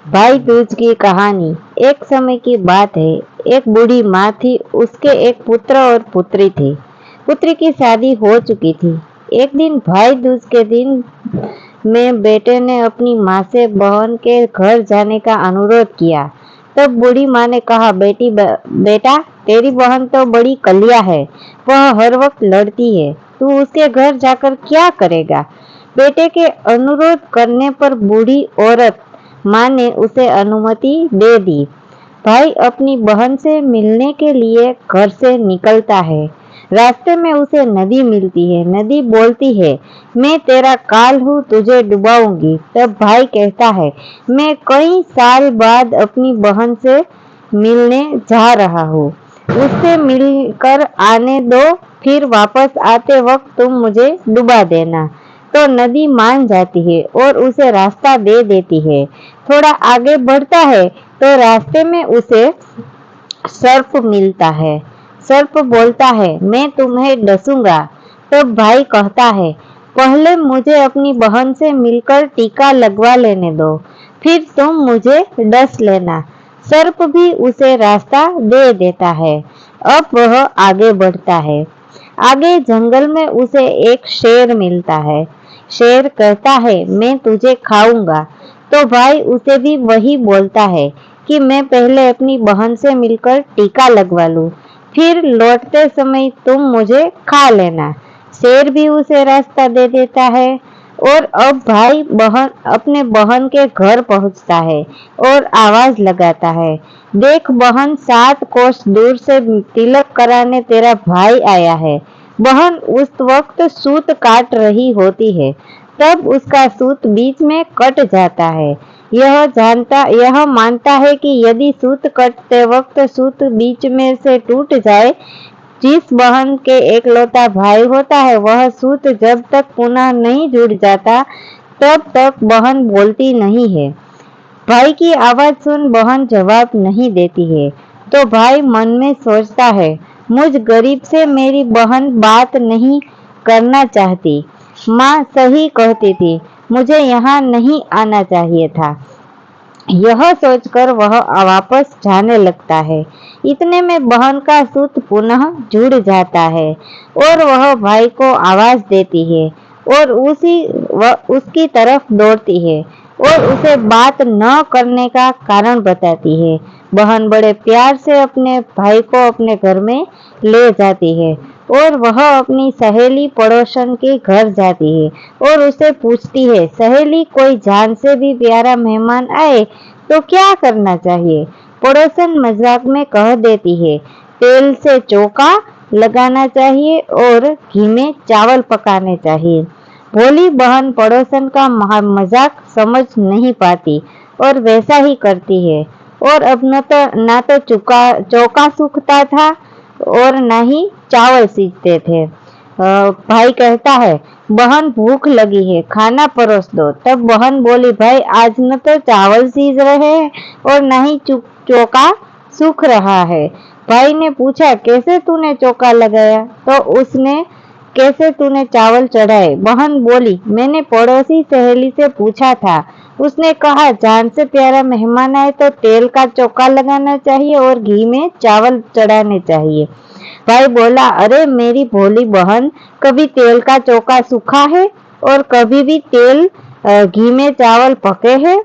भाई दूज की कहानी। एक समय की बात है। एक बूढ़ी माँ थी, उसके एक पुत्र और पुत्री थी। पुत्री की शादी हो चुकी थी। एक दिन भाई दूज के दिन में बेटे ने अपनी माँ से बहन के घर जाने का अनुरोध किया। तब बूढ़ी माँ ने कहा, बेटा, तेरी बहन तो बड़ी कलिया है। वह हर वक्त लड़ती है। तू उसके घर जाकर क्या करेगा? बेटे के अनुरोध करने पर बूढ़ी औरत माँ ने उसे अनुमति दे दी। भाई अपनी बहन से मिलने के लिए घर से निकलता है। रास्ते में उसे नदी मिलती है। नदी बोलती है, मैं तेरा काल हूँ, तुझे डुबाऊंगी। तब भाई कहता है, मैं कई साल बाद अपनी बहन से मिलने जा रहा हूँ। उससे मिलकर आने दो, फिर वापस आते वक्त तुम मुझे डुबा देना। तो नदी मान जाती है और उसे रास्ता दे देती है। थोड़ा आगे बढ़ता है तो रास्ते में उसे सर्प मिलता है। सर्प बोलता है, मैं तुम्हें डसूंगा। तब भाई कहता है, पहले मुझे अपनी बहन से मिलकर टीका लगवा लेने दो, फिर तुम मुझे डस लेना। सर्प भी उसे रास्ता दे देता है। अब वह आगे बढ़ता है। आगे जंगल में उसे एक शेर मिलता है। शेर कहता है, मैं तुझे खाऊंगा। तो भाई उसे भी वही बोलता है कि मैं पहले अपनी बहन से मिलकर टीका लगवा लूं, फिर लौटते समय तुम मुझे खा लेना। शेर भी उसे रास्ता दे देता है। और अब भाई बहन अपने बहन के घर पहुंचता है और आवाज लगाता है, देख बहन, 7 कोस दूर से तिलक कराने तेरा भाई आया है। बहन उस वक्त सूत काट रही होती है। तब उसका सूत बीच में कट जाता है। यह मानता है कि यदि सूत कटते वक्त सूत बीच में से टूट जाए, जिस बहन के एकलौता भाई होता है, वह सूत जब तक पुनः नहीं जुड़ जाता तब तक बहन बोलती नहीं है। भाई की आवाज सुन बहन जवाब नहीं देती है। तो भाई मन में सोचता है, मुझ गरीब से मेरी बहन बात नहीं करना चाहती। माँ सही कहती थी, मुझे यहाँ नहीं आना चाहिए था। यह सोचकर वह वापस जाने लगता है। इतने में बहन का सूत पुनः जुड़ जाता है और वह भाई को आवाज देती है और उसकी तरफ दौड़ती है और उसे बात न करने का कारण बताती है। बहन बड़े प्यार से अपने भाई को अपने घर में ले जाती है और वह अपनी सहेली पड़ोसन के घर जाती है और उसे पूछती है, सहेली, कोई जान से भी प्यारा मेहमान आए तो क्या करना चाहिए? पड़ोसन मजाक में कह देती है, तेल से चौका लगाना चाहिए और घी में चावल पकाने चाहिए। भोली बहन पड़ोसन का मजाक समझ नहीं पाती और वैसा ही करती है। और अब न तो चौका सूखता था और न ही चावल सीखते थे। भाई कहता है, बहन भूख लगी है, खाना परोस दो। तब बहन बोली, भाई आज न तो चावल सीज रहे हैं और न ही चौका सूख रहा है। भाई ने पूछा, कैसे तूने चौका लगाया? तो उसने, कैसे तूने चावल चढ़ाए? बहन बोली, मैंने पड़ोसी सहेली से पूछा था। उसने कहा, जान से प्यारा मेहमान आए तो तेल का चौका लगाना चाहिए और घी में चावल चढ़ाने चाहिए। भाई बोला, अरे मेरी भोली बहन, कभी तेल का चौका सूखा है और कभी भी घी में चावल पके हैं?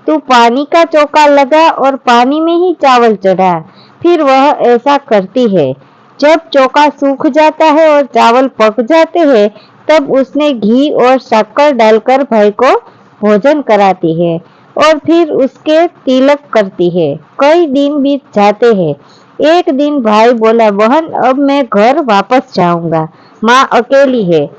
तू पानी का चौका लगा और पानी में ही चावल चढ़ा। फिर वह ऐसा करती है। जब चौका सूख जाता है और चावल पक जाते हैं, तब उसने घी और शक्कर डालकर भाई को भोजन कराती है और फिर उसके तिलक करती है। कई दिन बीत जाते हैं। एक दिन भाई बोला, बहन, अब मैं घर वापस जाऊंगा, माँ अकेली है।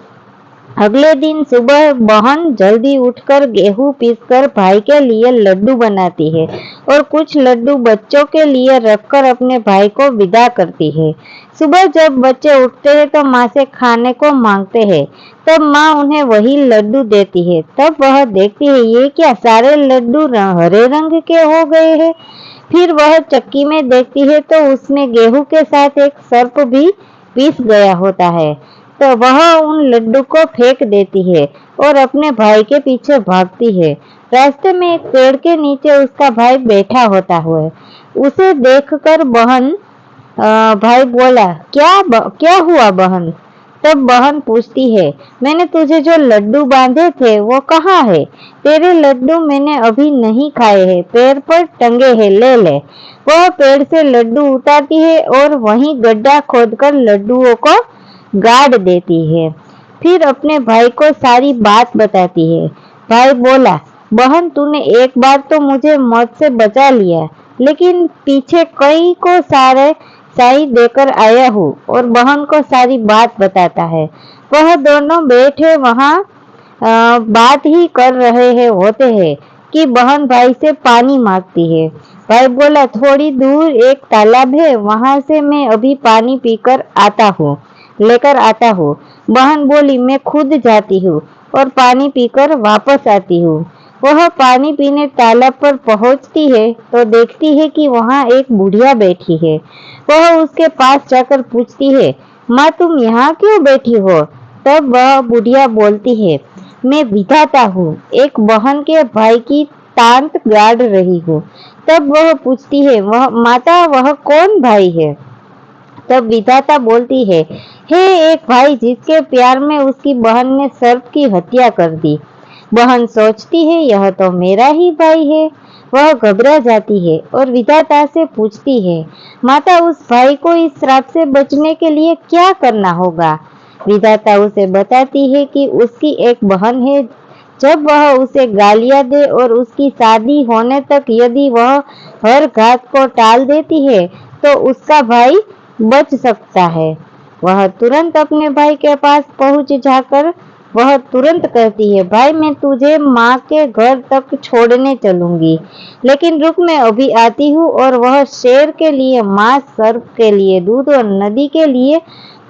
अगले दिन सुबह बहन जल्दी उठकर गेहूं पीसकर भाई के लिए लड्डू बनाती है और कुछ लड्डू बच्चों के लिए रखकर अपने भाई को विदा करती है। सुबह जब बच्चे उठते हैं तो माँ से खाने को मांगते हैं। तब माँ उन्हें वही लड्डू देती है। तब वह देखती है, ये क्या, सारे लड्डू हरे रंग के हो गए हैं। फिर वह चक्की में देखती है तो उसमें गेहूं के साथ एक सर्प भी पीस गया होता है। तो वह उन लड्डू को फेंक देती है और अपने भाई के पीछे भागती है। रास्ते में एक पेड़ के नीचे उसका भाई बैठा होता है। उसे देखकर भाई बोला, क्या हुआ बहन? तब बहन पूछती है, मैंने तुझे जो लड्डू बांधे थे वो कहाँ है? तेरे लड्डू मैंने अभी नहीं खाए हैं, पेड़ पर टंगे हैं, ले ले। वह पेड़ से लड्डू उतारती है और वहीं गड्ढा खोदकर लड्डुओं को गाड़ देती है। फिर अपने भाई को सारी बात बताती है। भाई बोला, बहन तूने एक बार तो मुझे मौत से बचा लिया, लेकिन पीछे कई को सारे साई देकर आया हूँ। और बहन को सारी बात बताता है। वह दोनों बैठे वहाँ बात ही कर रहे हैं होते हैं कि बहन भाई से पानी मांगती है। भाई बोला, थोड़ी दूर एक तालाब है, वहां से मैं अभी पानी लेकर आता हूँ। बहन बोली, मैं खुद जाती हूँ और पानी पीकर वापस आती हूँ। वह पानी पीने तालाब पर पहुंचती है तो देखती है कि वहाँ एक बुढ़िया बैठी है। वह उसके पास जाकर पूछती है, माँ तुम यहाँ क्यों बैठी हो? तब वह बुढ़िया बोलती है, मैं विधाता हूँ, एक बहन के भाई की तांत गाड़ रही हूँ। तब वह पूछती है, वह माता वह कौन भाई है? तब विधाता बोलती है, हे एक भाई जिसके प्यार में उसकी बहन ने सर्प की हत्या कर दी। बहन सोचती है, यह तो मेरा ही भाई है। वह घबरा जाती है और विधाता से पूछती है, माता उस भाई को इस श्राप से बचने के लिए क्या करना होगा? विधाता उसे बताती है कि उसकी एक बहन है, जब वह उसे गालियां दे और उसकी शादी होने तक यदि वह हर घात को टाल देती है तो उसका भाई बच सकता है। वह तुरंत अपने भाई के पास पहुंच जाकर वह तुरंत कहती है, भाई मैं तुझे माँ के घर तक छोड़ने चलूंगी, लेकिन रुक मैं अभी आती हूँ। और वह शेर के लिए मांस, सर्प के लिए दूध और नदी के लिए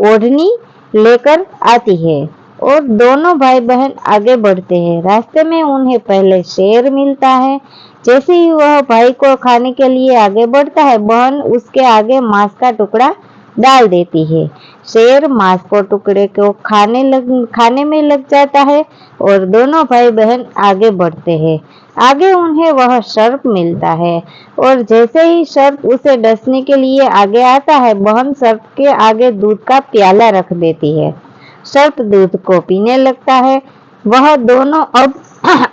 ओढ़नी लेकर आती है और दोनों भाई बहन आगे बढ़ते हैं। रास्ते में उन्हें पहले शेर मिलता है। जैसे ही वह भाई को खाने के लिए आगे बढ़ता है, बहन उसके आगे मांस का टुकड़ा डाल देती है। शेर मांस को टुकड़े को खाने में लग जाता है और दोनों भाई बहन आगे बढ़ते हैं। आगे उन्हें वह सर्प मिलता है और जैसे ही सर्प उसे डसने के लिए आगे आता है, बहन सर्प के आगे दूध का प्याला रख देती है। सर्प दूध को पीने लगता है। वह दोनों अब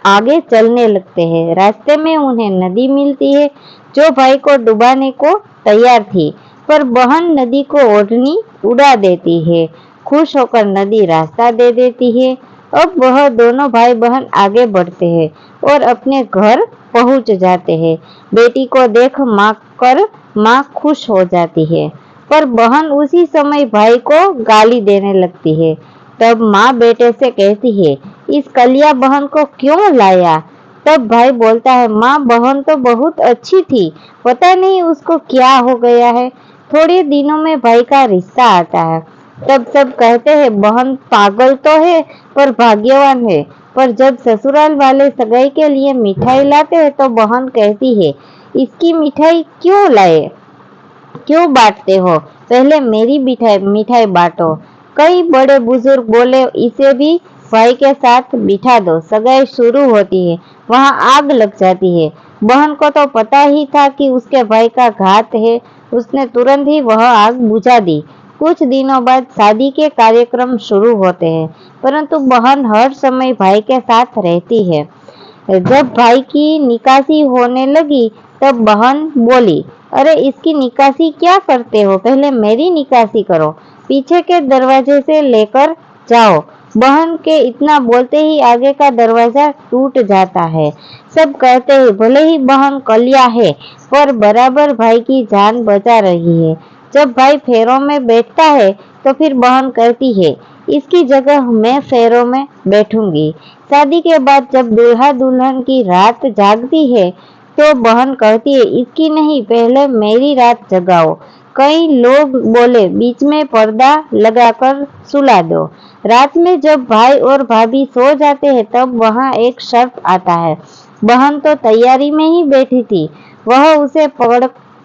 आगे चलने लगते हैं। रास्ते में उन्हें नदी मिलती है जो भाई को डुबाने को तैयार थी, पर बहन नदी को ओढ़नी उड़ा देती है। खुश होकर नदी रास्ता दे देती है। अब वह दोनों भाई बहन आगे बढ़ते हैं और अपने घर पहुंच जाते हैं। बेटी को देख माँ खुश हो जाती है, पर बहन उसी समय भाई को गाली देने लगती है। तब माँ बेटे से कहती है, इस कलिया बहन को क्यों लाया? तब भाई बोलता है, माँ बहन तो बहुत अच्छी थी, पता नहीं उसको क्या हो गया है। थोड़े दिनों में भाई का रिश्ता आता है। तब सब कहते हैं, बहन पागल तो है पर भाग्यवान है। पर जब ससुराल वाले सगाई के लिए मिठाई लाते हैं तो बहन कहती है, इसकी मिठाई क्यों लाए, क्यों बांटते हो? पहले मेरी मिठाई बांटो। कई बड़े बुजुर्ग बोले, इसे भी भाई के साथ बिठा दो। सगाई शुरू होती है, वहां आग लग जाती है। बहन को तो पता ही था कि उसके भाई का घात है, उसने तुरंत ही वह आग बुझा दी। कुछ दिनों बाद शादी के कार्यक्रम शुरू होते हैं, परंतु बहन हर समय भाई के साथ रहती है। जब भाई की निकासी होने लगी तब बहन बोली, अरे इसकी निकासी क्या करते हो, पहले मेरी निकासी करो, पीछे के दरवाजे से लेकर जाओ। बहन के इतना बोलते ही आगे का दरवाजा टूट जाता है। सब कहते हैं, भले ही बहन कलिया है पर बराबर भाई की जान बचा रही है। जब भाई फेरों में बैठता है तो फिर बहन कहती है, इसकी जगह मैं फेरों में बैठूंगी। शादी के बाद जब दूल्हा दुल्हन की रात जागती है तो बहन कहती है, इसकी नहीं, पहले मेरी रात जगाओ। कई लोग बोले, बीच में पर्दा लगाकर सुला दो। रात में जब भाई और भाभी सो जाते हैं तब वहां एक सर्प आता है। बहन तो तैयारी में ही बैठी थी। वह उसे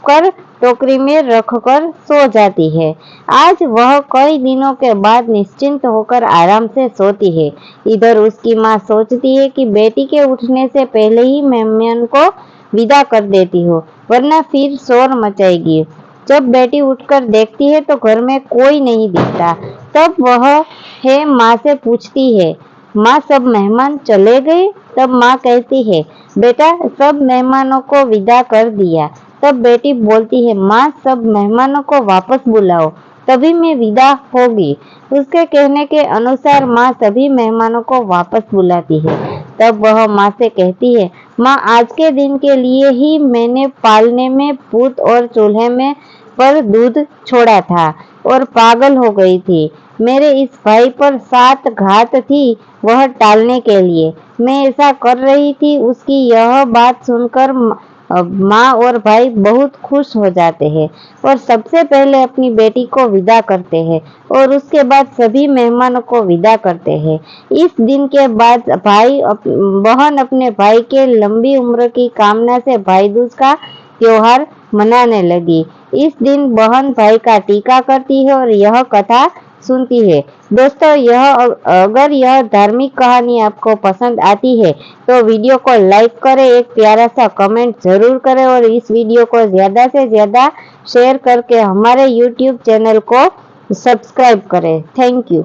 कर टोकरी में रखकर सो जाती है। आज वह कई दिनों के बाद निश्चिंत होकर आराम से सोती है। इधर उसकी माँ सोचती है कि बेटी के उठने से पहले ही मेहमान को विदा कर देती हो, वरना फिर शोर मचाएगी। जब बेटी उठकर देखती है तो घर में कोई नहीं दिखता। तब वह है माँ से पूछती है, माँ सब मेहमान चले गए? तब माँ कहती है, बेटा सब मेहमानों को विदा कर दिया। तब बेटी बोलती है, माँ सब मेहमानों को वापस बुलाओ, तभी मैं विदा होगी। उसके कहने के अनुसार माँ सभी मेहमानों को वापस बुलाती है। तब वह माँ से कहती है, माँ आज के दिन के लिए ही मैंने पालने में पूत और चूल्हे में पर दूध छोड़ा था और पागल हो गई थी। मेरे इस भाई पर 7 घात थी, वह टालने के लिए मैं ऐसा कर रही थी। उसकी यह बात सुनकर माँ और भाई बहुत खुश हो जाते हैं और सबसे पहले अपनी बेटी को विदा करते हैं और उसके बाद सभी मेहमानों को विदा करते हैं। इस दिन के बाद बहन अपने भाई के लंबी उम्र की कामना से भाई दूज का त्योहार मनाने लगी। इस दिन बहन भाई का टीका करती है और यह कथा सुनती है। दोस्तों, अगर यह धार्मिक कहानी आपको पसंद आती है तो वीडियो को लाइक करें, एक प्यारा सा कमेंट जरूर करें और इस वीडियो को ज्यादा से ज्यादा शेयर करके हमारे YouTube चैनल को सब्सक्राइब करें। Thank you.